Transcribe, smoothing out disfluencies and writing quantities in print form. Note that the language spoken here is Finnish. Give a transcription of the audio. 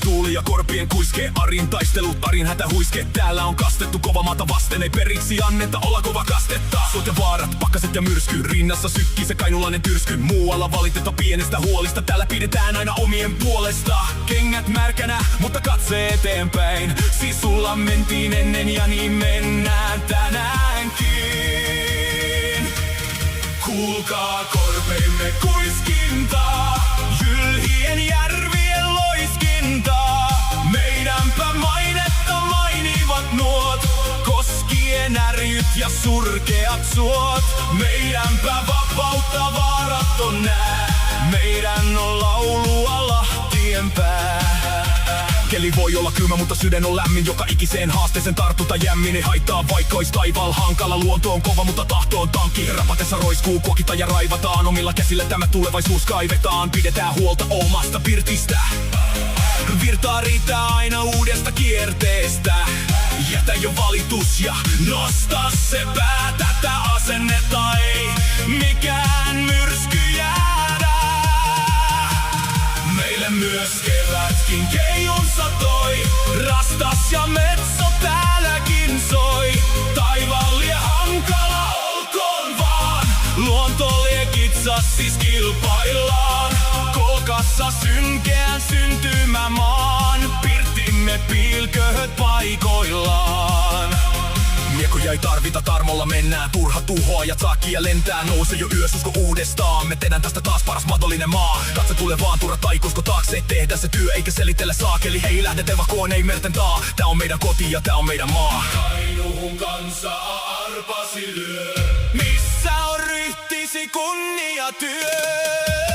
tuuli ja korpien kuiske. Arin taistelut, Arin hätähuiske. Täällä on kastettu kova maata vasten, ei periksi anneta olla kova kastetta. Suot ja vaarat, pakkaset ja myrsky, rinnassa sykkii se kainulainen tyrsky. Muualla valiteta pienestä huolista, täällä pidetään aina omien puolesta. Kengät märkänä, mutta katse eteenpäin. Siis sulla mentiin ennen ja niin mennään tänäänkin. Kuulkaa korpeimme kuiskintaa, jylhien järvien loiskintaa. Meidänpä mainetta mainivat nuot, koskien ärjyt ja surkeat suot. Meidänpä vapautta vaaraton nää, meidän on laulua lahtien pää. Keli voi olla kylmä, mutta sydän on lämmin. Joka ikiseen haasteeseen tartuta jämmin. Ei haittaa vaikka ois taivaalla hankala. Luonto on kova, mutta tahto on tankki. Rapatessa roiskuu, kuokita ja raivataan. Omilla käsillä tämä tulevaisuus kaivetaan. Pidetään huolta omasta pirtistä. Virtaa riittää aina uudesta kierteestä. Jätä jo valitus ja nosta se pää. Tätä asennetta ei mikään myrsky jäädä. Meille myös kevätkin keijunsa toi. Rastas ja metso täälläkin soi. Taivaan lie hankala, olkoon vaan. Luontoliekit siis kilpaillaan. Kolkassa synkeän syntymämaan. Pirtimme piilköhöt paikoillaan. Miekoja ei tarvita, tarmolla mennään. Turha tuhoajat takia lentää. Nouse jo yösusko uudestaan. Me tehdään tästä taas paras mahdollinen maa. Katse tulee vaan, turha taikusko taakse. Tehdään se työ eikä selitellä saakeli. Hei, lähdet vakoon, ei merten taa. Tää on meidän koti ja tää on meidän maa. Kainuun kansa arpasi lyö. Missä on ryhtisi kunniatyö?